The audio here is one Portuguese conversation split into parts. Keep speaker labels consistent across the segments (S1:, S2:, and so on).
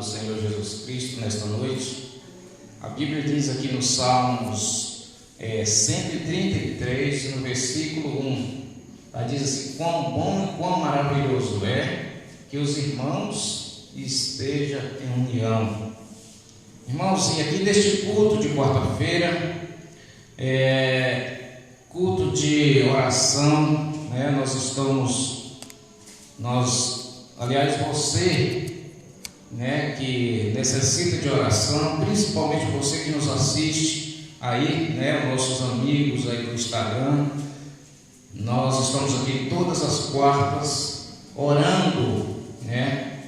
S1: do Senhor Jesus Cristo nesta noite. A Bíblia diz aqui no Salmos 133, no versículo 1, ela diz assim: quão bom e quão maravilhoso é que os irmãos estejam em união. Irmãos, e aqui neste culto de quarta-feira, culto de oração, né? Aliás, você, né, que necessita de oração, principalmente você que nos assiste aí, né, nossos amigos aí do Instagram, nós estamos aqui todas as quartas orando, né,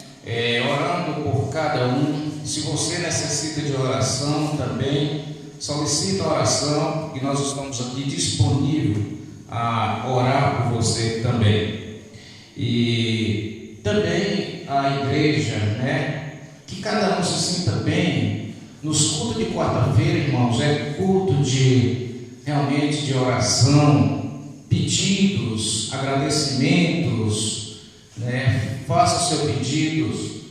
S1: orando por cada um. Se você necessita de oração também, solicita oração, e nós estamos aqui disponíveis a orar por você também. E também a igreja, né, que cada um se sinta bem. Nos cultos de quarta-feira, irmãos, é culto realmente de oração, pedidos, agradecimentos, né? Faça seu pedidos,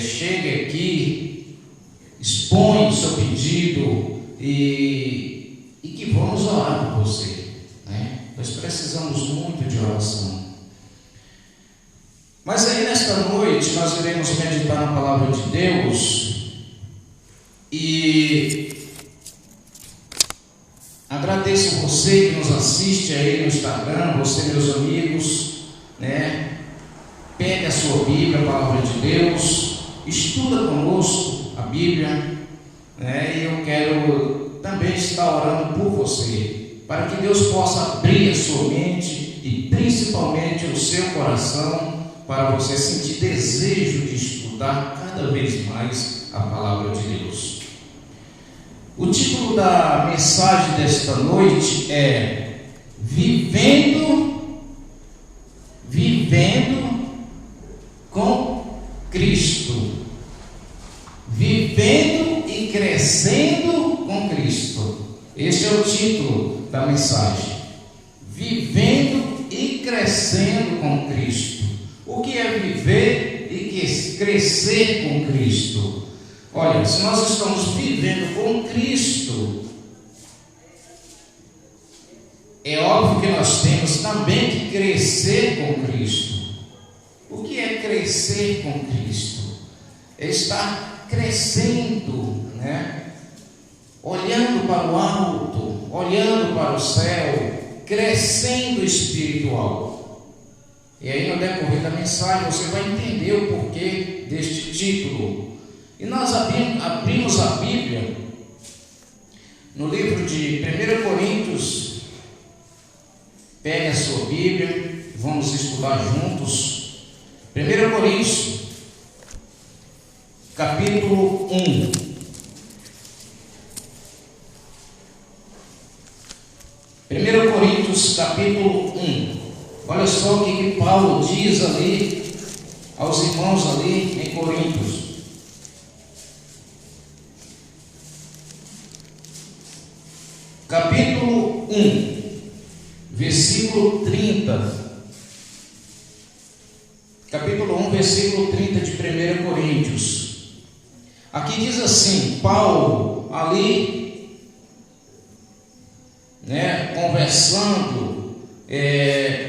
S1: chegue aqui, expõe o seu pedido e que vamos orar por você, né? Nós precisamos muito de oração. Mas aí nesta noite nós iremos meditar na palavra de Deus e agradeço você que nos assiste aí no Instagram, você, meus amigos, né? Pegue a sua Bíblia, a palavra de Deus, estuda conosco a Bíblia, né? E eu quero também estar orando por você, para que Deus possa abrir a sua mente e principalmente o seu coração, para você sentir desejo de estudar cada vez mais a palavra de Deus. O título da mensagem desta noite é Vivendo com Cristo. Vivendo e crescendo com Cristo. Esse é o título da mensagem. Vivendo e crescendo com Cristo. O que é viver e crescer com Cristo? Olha, se nós estamos vivendo com Cristo, é óbvio que nós temos também que crescer com Cristo. O que é crescer com Cristo? É estar crescendo, né? Olhando para o alto, olhando para o céu, crescendo espiritual. E aí, no decorrer da mensagem, você vai entender o porquê deste título. E nós abrimos a Bíblia no livro de 1 Coríntios. Pegue a sua Bíblia, vamos estudar juntos. 1 Coríntios, capítulo 1. 1 Coríntios, capítulo 1. Olha só o que Paulo diz ali aos irmãos ali em Coríntios. Capítulo 1, versículo 30. Capítulo 1, versículo 30 de 1 Coríntios. Aqui diz assim, Paulo ali, né, conversando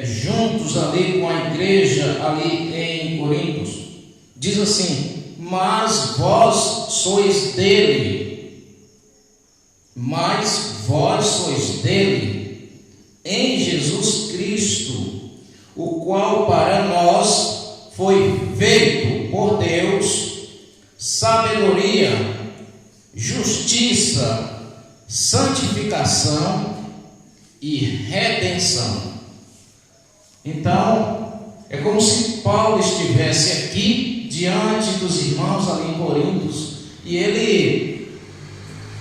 S1: juntos ali com a igreja ali em Coríntios, diz assim: mas vós sois dele, em Jesus Cristo, o qual para nós foi feito por Deus sabedoria, justiça, santificação e redenção. Então, é como se Paulo estivesse aqui diante dos irmãos ali em Coríntios e ele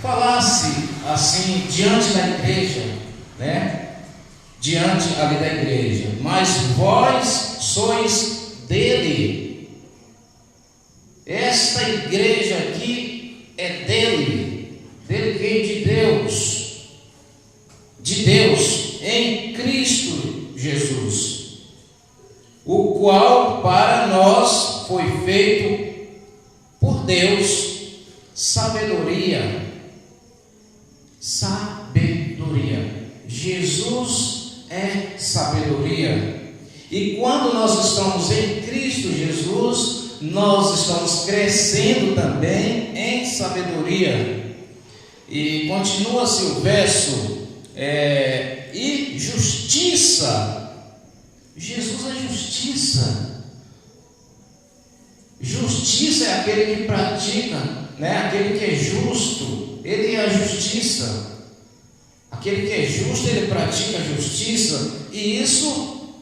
S1: falasse assim diante da igreja, né? Diante ali da igreja. Mas vós sois dele. Esta igreja aqui é dele. Dele quem? De Deus. De Deus em Cristo Jesus, o qual para nós foi feito por por Deus sabedoria. Sabedoria. Jesus é sabedoria. E quando nós estamos em Cristo Jesus, nós estamos crescendo também em sabedoria. E continua-se o verso, e justiça. Jesus é justiça. Justiça é aquele que pratica, aquele que é justo, ele é a justiça. Aquele que é justo, ele pratica a justiça, e isso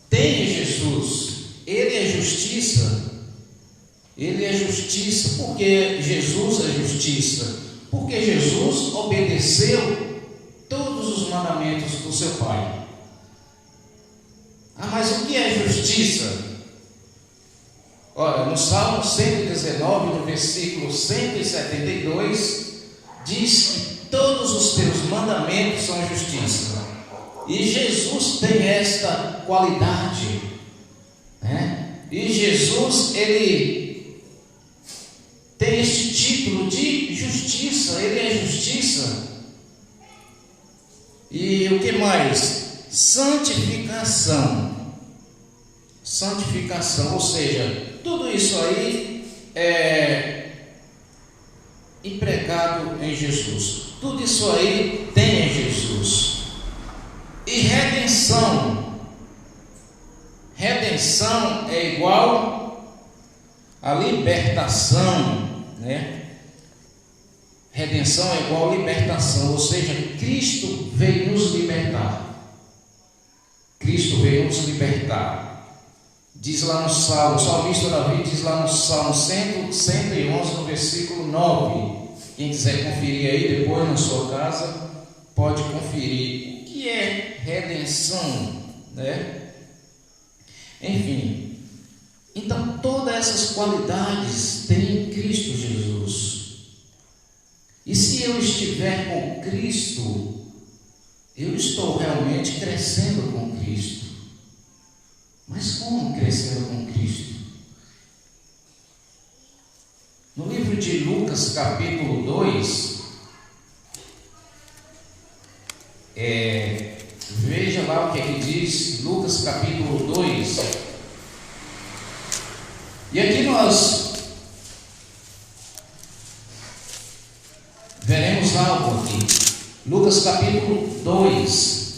S1: tem em Jesus. Ele é justiça. Ele é justiça. Porque Jesus é justiça? Porque Jesus obedeceu todos os mandamentos do seu Pai. Mas o que é justiça? Ora, no Salmo 119, no versículo 172, diz que todos os teus mandamentos são justiça. E Jesus tem esta qualidade, E Jesus, ele tem este título de justiça. Ele é justiça. E o que mais? Santificação. Santificação, ou seja, tudo isso aí é empregado em Jesus. Tudo isso aí tem em Jesus. E redenção. Redenção é igual a libertação, Redenção é igual a libertação, ou seja, Cristo veio nos libertar. Cristo veio nos libertar. Diz lá no Salmo, o salmista Davi diz lá no Salmo 111, no versículo 9. Quem quiser conferir aí depois na sua casa, pode conferir. O que é redenção, Enfim, então todas essas qualidades tem em Cristo Jesus. E se eu estiver com Cristo, eu estou realmente crescendo com Cristo. Mas como crescer com Cristo? No livro de Lucas, capítulo 2, veja lá o que ele diz, Lucas capítulo 2. E aqui nós veremos algo aqui. Lucas capítulo 2,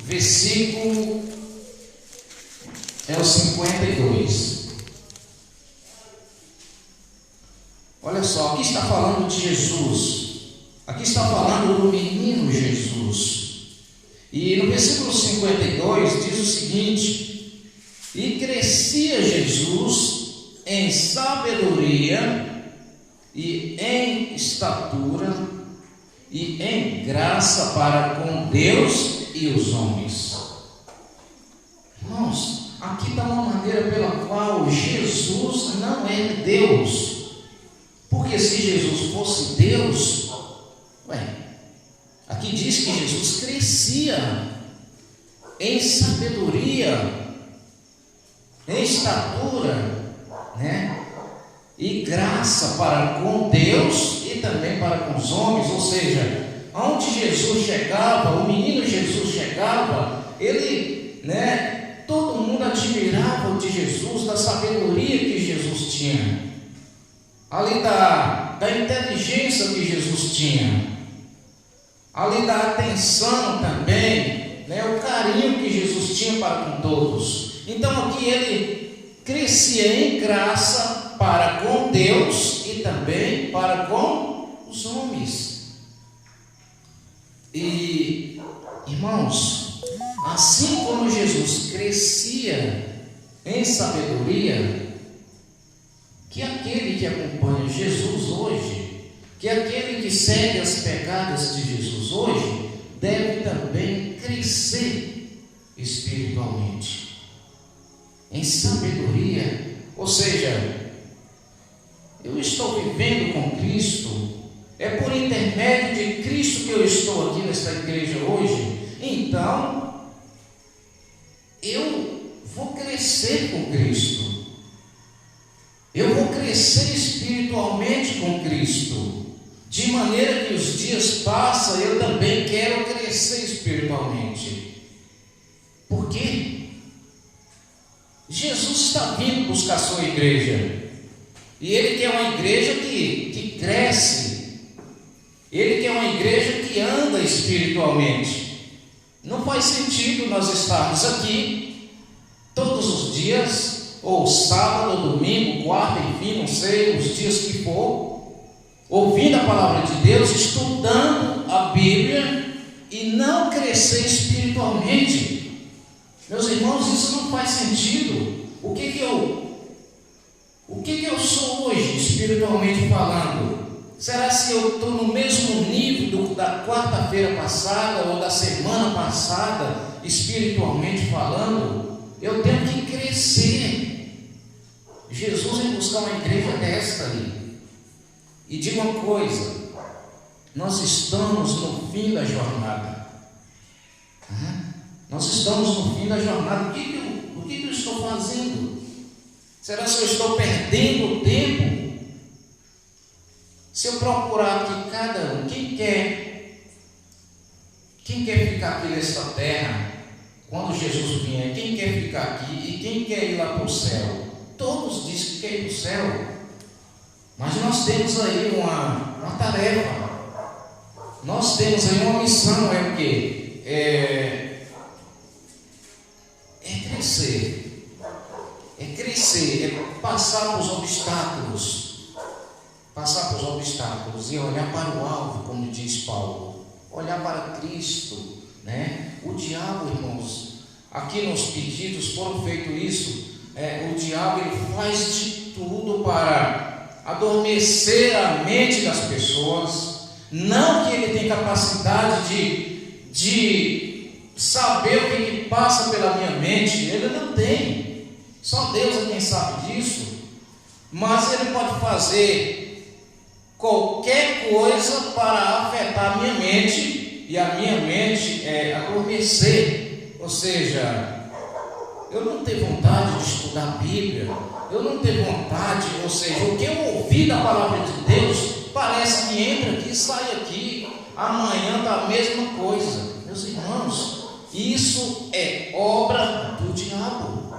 S1: versículo é o 52. Olha só, aqui está falando de Jesus. Aqui está falando do menino Jesus. E no versículo 52 diz o seguinte: e crescia Jesus em sabedoria e em estatura e em graça para com Deus e os homens. Irmãos, aqui está uma maneira pela qual Jesus não é Deus. Porque se Jesus fosse Deus, aqui diz que Jesus crescia em sabedoria, em estatura, e graça para com Deus e também para com os homens. Ou seja, onde Jesus chegava, o menino Jesus chegava, ele, todo mundo admirava de Jesus, da sabedoria que Jesus tinha, ali da inteligência que Jesus tinha, ali da atenção também, o carinho que Jesus tinha para com todos. Então aqui ele crescia em graça para com Deus e também para com os homens. E, irmãos, assim como Jesus crescia em sabedoria, que aquele que acompanha Jesus hoje, que aquele que segue as pegadas de Jesus hoje, deve também crescer espiritualmente, em sabedoria. Ou seja, eu estou vivendo com Cristo, é por intermédio de Cristo que eu estou aqui nesta igreja hoje, então eu vou crescer com Cristo. Eu vou crescer espiritualmente com Cristo, de maneira que os dias passam, eu também quero crescer espiritualmente. Por quê? Jesus está vindo buscar a sua igreja, e Ele quer uma igreja que cresce, Ele quer uma igreja que anda espiritualmente. Não faz sentido nós estarmos aqui todos os dias, ou sábado, ou domingo, quarta, enfim, não sei, os dias que for, ouvindo a palavra de Deus, estudando a Bíblia e não crescer espiritualmente. Meus irmãos, isso não faz sentido. O que eu sou hoje, espiritualmente falando? Será se eu estou no mesmo nível da quarta-feira passada ou da semana passada, espiritualmente falando? Eu tenho que crescer. Jesus vem buscar uma igreja desta ali. E diga uma coisa: nós estamos no fim da jornada. Nós estamos no fim da jornada. O que eu estou fazendo? Será que eu estou perdendo tempo? Se eu procurar aqui cada um, quem quer ficar aqui nesta terra, quando Jesus vier, quem quer ficar aqui e quem quer ir lá para o céu? Todos dizem que quer ir para o céu, mas nós temos aí uma tarefa, nós temos aí uma missão, é o quê? É crescer, é passar por os obstáculos e olhar para o alvo, como diz Paulo, olhar para Cristo, né? O diabo, irmãos, aqui nos pedidos foram feito isso, o diabo ele faz de tudo para adormecer a mente das pessoas, não que ele tem capacidade de saber o que passa pela minha mente, ele não tem. Só Deus é quem sabe disso, mas ele pode fazer qualquer coisa para afetar a minha mente, e a minha mente adormecer. Ou seja, eu não tenho vontade de estudar a Bíblia, eu não tenho vontade, ou seja, o que eu ouvi da palavra de Deus, parece que entra aqui e sai aqui, amanhã está a mesma coisa. Meus irmãos, isso é obra do diabo.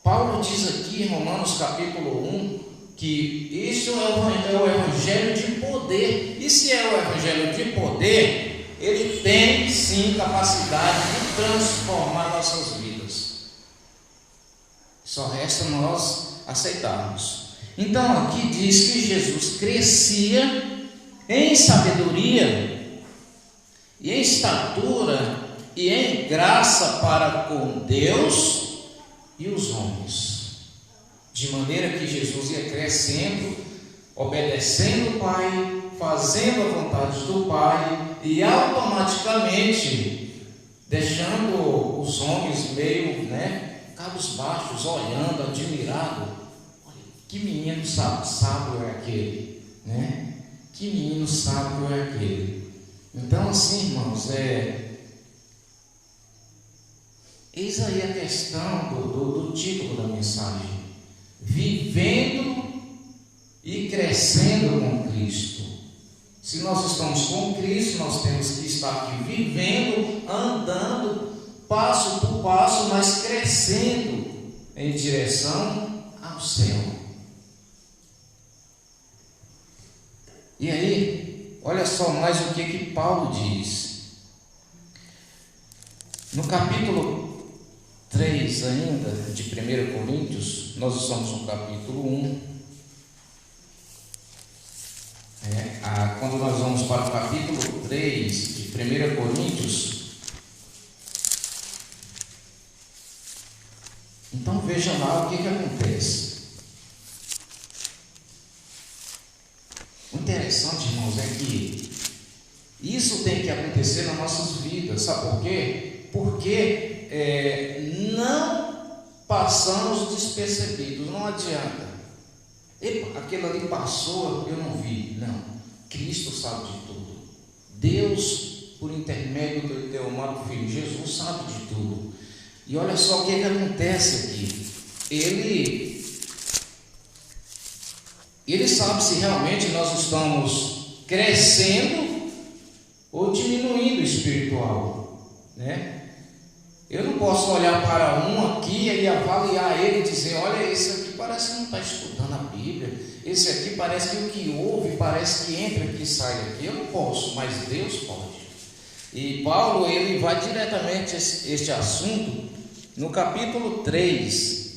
S1: Paulo diz aqui em Romanos capítulo 1 que isso é o evangelho de poder. E se é o evangelho de poder, ele tem sim capacidade de transformar nossas vidas. Só resta nós aceitarmos. Então aqui diz que Jesus crescia em sabedoria e em estatura e em graça para com Deus e os homens, de maneira que Jesus ia crescendo, obedecendo o Pai, fazendo a vontade do Pai e automaticamente deixando os homens meio, cabisbaixos, olhando, admirado. Olha, que menino sábio é aquele, né? Que menino sábio é aquele. Então assim, irmãos, eis aí a questão do título da mensagem: vivendo e crescendo com Cristo. Se nós estamos com Cristo, nós temos que estar aqui vivendo, andando, passo por passo, mas crescendo em direção ao céu. E aí, olha só mais o que Paulo diz. No capítulo 3 ainda, de 1 Coríntios, nós estamos no capítulo 1. Quando nós vamos para o capítulo 3 de 1 Coríntios, então veja lá o que acontece. O interessante, irmãos, é que isso tem que acontecer nas nossas vidas. Sabe por quê? Porque não passamos despercebidos. Não adianta. Epa, aquele ali passou, eu não vi. Não. Cristo sabe de tudo. Deus, por intermédio do teu amado Filho Jesus, sabe de tudo. E olha só o que acontece aqui. Ele Ele sabe se realmente nós estamos crescendo ou diminuindo o espiritual, né? Eu não posso olhar para um aqui e avaliar ele e dizer: olha, esse aqui parece que não está estudando a Bíblia, esse aqui parece que o que ouve parece que entra aqui e sai aqui. Eu não posso, mas Deus pode. E Paulo, ele vai diretamente a este assunto no capítulo 3,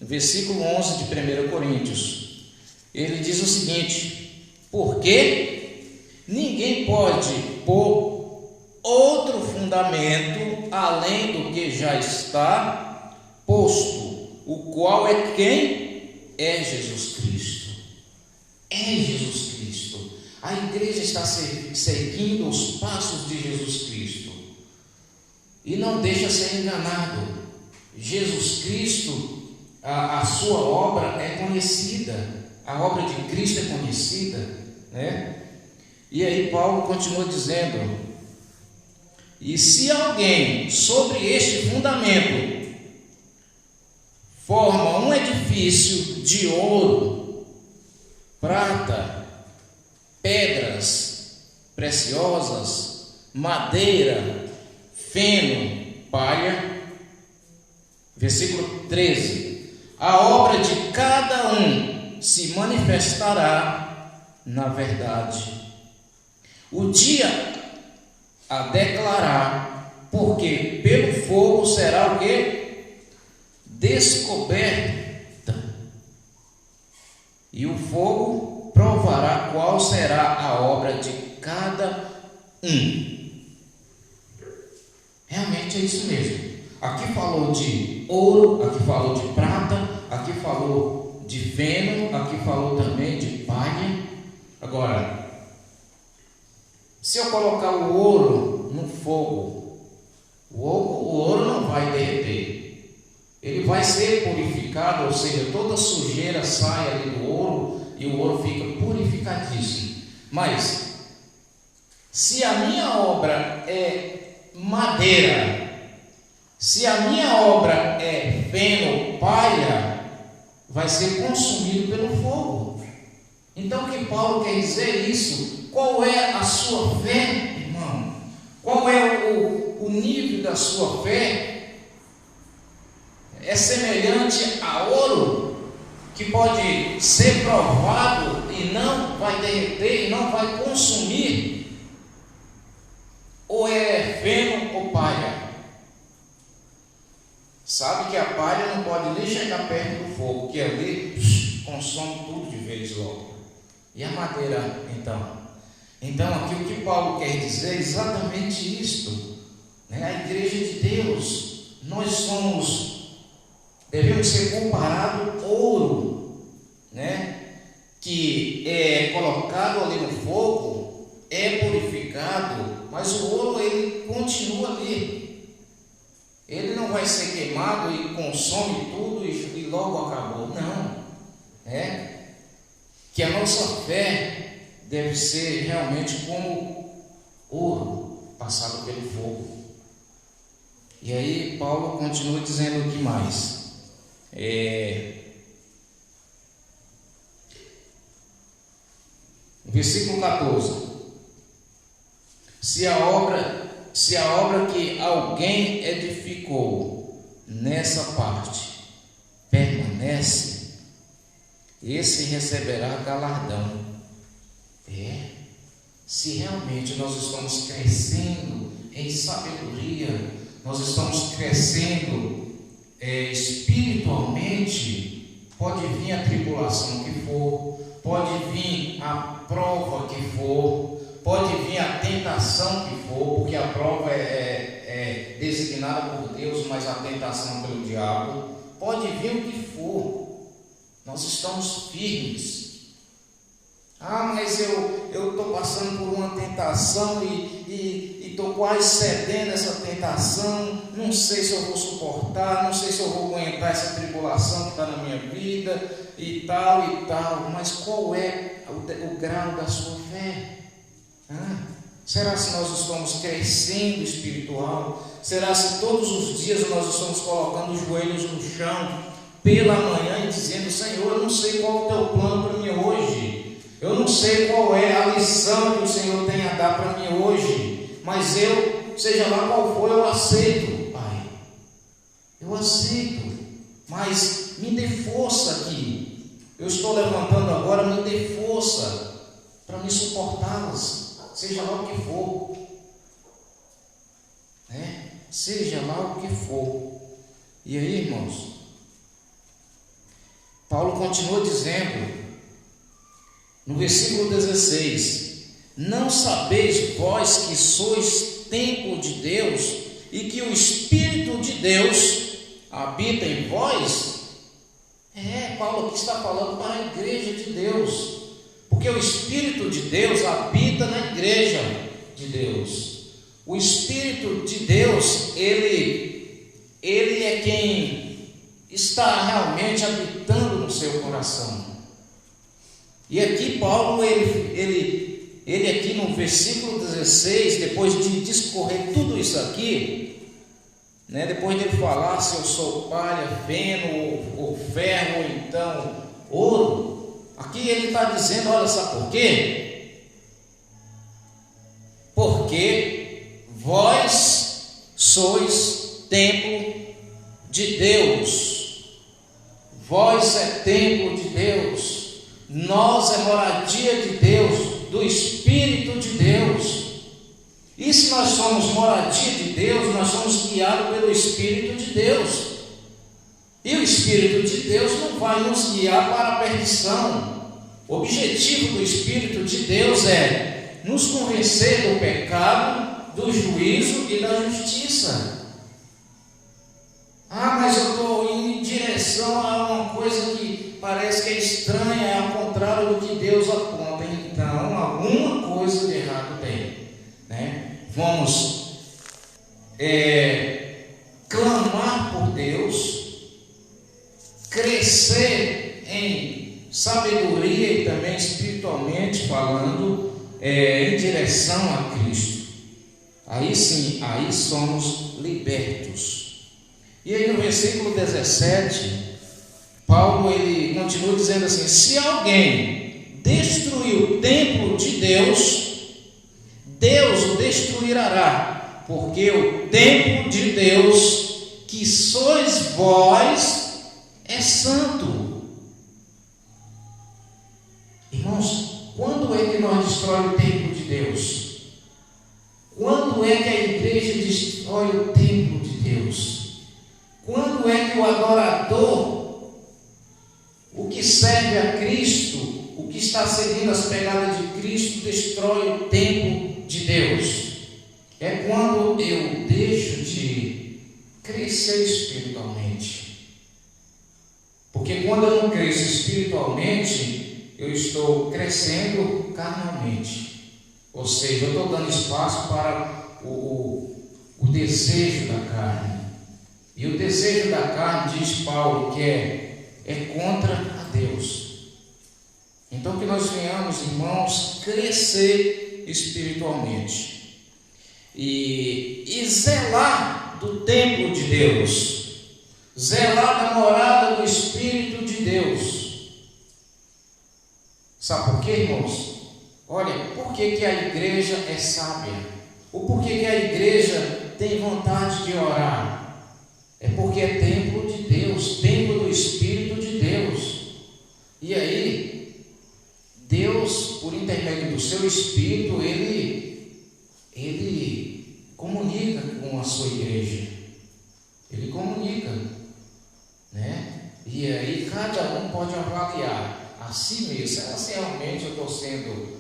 S1: versículo 11 de 1 Coríntios. Ele diz o seguinte: porque ninguém pode pôr outro fundamento além do que já está posto, o qual é quem? É Jesus Cristo. É Jesus Cristo. A igreja está seguindo os passos de Jesus Cristo. E não deixa ser enganado. Jesus Cristo, a sua obra é conhecida. A obra de Cristo é conhecida, né? E aí Paulo continua dizendo: e se alguém sobre este fundamento forma um edifício de ouro, prata, pedras preciosas, madeira, feno, palha, versículo 13: a obra de cada um se manifestará na verdade. O dia a declarar, porque pelo fogo será o que? Descoberta. E o fogo provará qual será a obra de cada um. Realmente é isso mesmo. Aqui falou de ouro, aqui falou de prata, aqui falou de feno, aqui falou também de palha. Agora, se eu colocar o ouro no fogo, o ouro não vai derreter, ele vai ser purificado, ou seja, toda sujeira sai ali do ouro e o ouro fica purificadíssimo. Mas se a minha obra é madeira, se a minha obra é feno, palha, vai ser consumido pelo fogo. Então o que Paulo quer dizer isso? Qual é a sua fé, irmão? Qual é o nível da sua fé? É semelhante a ouro, que pode ser provado e não vai derreter, e não vai consumir? Ou é feno ou palha? Sabe que a palha não pode nem chegar perto do fogo, que ali consome tudo de vez logo. E a madeira, então? Então aqui o que Paulo quer dizer é exatamente isto, né? A igreja de Deus, nós devemos ser comparado ao ouro, né? Que é colocado ali no fogo, é purificado, mas o ouro ele continua ali. Ele não vai ser queimado e consome tudo e logo acabou. Não. Que a nossa fé deve ser realmente como ouro passado pelo fogo. E aí Paulo continua dizendo o que mais? Versículo 14: se a obra que alguém edificou nessa parte permanece, esse receberá galardão. Se realmente nós estamos crescendo em sabedoria, nós estamos crescendo espiritualmente, pode vir a tribulação que for, pode vir a prova que for, pode vir a tentação que for, porque a prova é designada por Deus, mas a tentação pelo diabo. Pode vir o que for, nós estamos firmes. Mas eu estou passando por uma tentação e estou quase cedendo essa tentação. Não sei se eu vou suportar, não sei se eu vou aguentar essa tribulação que está na minha vida e tal e tal. Mas qual é o grau da sua fé? Será se nós estamos crescendo espiritual? Será se todos os dias nós estamos colocando os joelhos no chão pela manhã e dizendo: Senhor, eu não sei qual é o teu plano para mim hoje, Eu não sei qual é a lição que o Senhor tem a dar para mim hoje, mas eu, seja lá qual for, eu aceito, Pai. Eu aceito, mas me dê força aqui. Eu estou levantando agora, me dê força para me suportá-las, seja lá o que for. Seja lá o que for. E aí, irmãos, Paulo continua dizendo, no versículo 16: não sabeis vós que sois templo de Deus e que o Espírito de Deus habita em vós? Paulo aqui está falando para a igreja de Deus, porque o Espírito de Deus habita na igreja de Deus. O Espírito de Deus, ele é quem está realmente habitando no seu coração. E aqui Paulo, ele aqui no versículo 16, depois de discorrer tudo isso aqui, depois de ele falar se eu sou palha, feno, ou ferro, ou então ouro, aqui ele está dizendo, olha, sabe por quê? Porque vós sois templo de Deus. Vós é templo de Deus. Nós é moradia de Deus, do Espírito de Deus. E se nós somos moradia de Deus, nós somos guiados pelo Espírito de Deus. E o Espírito de Deus não vai nos guiar para a perdição. O objetivo do Espírito de Deus é nos convencer do pecado, do juízo e da justiça. Mas eu estou indo em direção a uma coisa que parece que é estranha, é ao contrário do que Deus aponta. Então, alguma coisa de errado tem, Vamos clamar por Deus, crescer em sabedoria e também espiritualmente falando, em direção a Cristo. Aí sim, aí somos libertos. E aí no versículo 17, Paulo ele continua dizendo assim: se alguém destruir o templo de Deus, Deus o destruirá, porque o templo de Deus, que sois vós, é santo. Irmãos, quando é que nós destrói o templo de Deus? Quando é que a igreja destrói o templo de Deus? Quando é que o adorador, o que serve a Cristo, o que está seguindo as pegadas de Cristo, destrói o templo de Deus? É quando eu deixo de crescer espiritualmente. Porque quando eu não cresço espiritualmente, eu estou crescendo carnalmente. Ou seja, eu estou dando espaço para o desejo da carne. E o desejo da carne, diz Paulo, que é contra a Deus. Então que nós venhamos, irmãos, crescer espiritualmente. E zelar do templo de Deus. Zelar da morada do Espírito de Deus. Sabe por quê, irmãos? Olha, por que a igreja é sábia? Ou por que a igreja tem vontade de orar? É porque é templo de Deus, templo do Espírito de Deus. E aí, Deus, por intermédio do seu Espírito, Ele comunica com a sua igreja. Ele comunica, E aí cada um pode avaliar a si mesmo. Será se realmente eu estou sendo o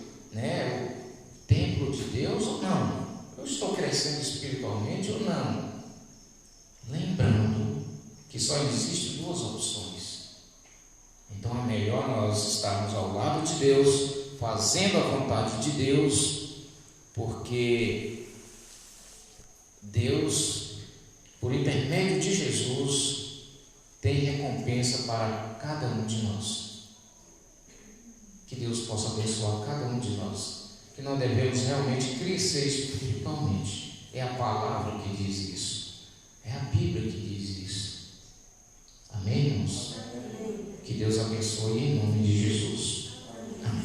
S1: templo de Deus ou não? Eu estou crescendo espiritualmente ou não? Lembrando que só existem duas opções. Então é melhor nós estarmos ao lado de Deus, fazendo a vontade de Deus, porque Deus, por intermédio de Jesus, tem recompensa para cada um de nós. Que Deus possa abençoar cada um de nós. Que nós devemos realmente crescer espiritualmente. É a palavra que diz isso. É a Bíblia que diz isso. Amém, irmãos? Que Deus abençoe em nome de Jesus. Amém.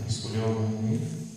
S1: Escolheu alguém?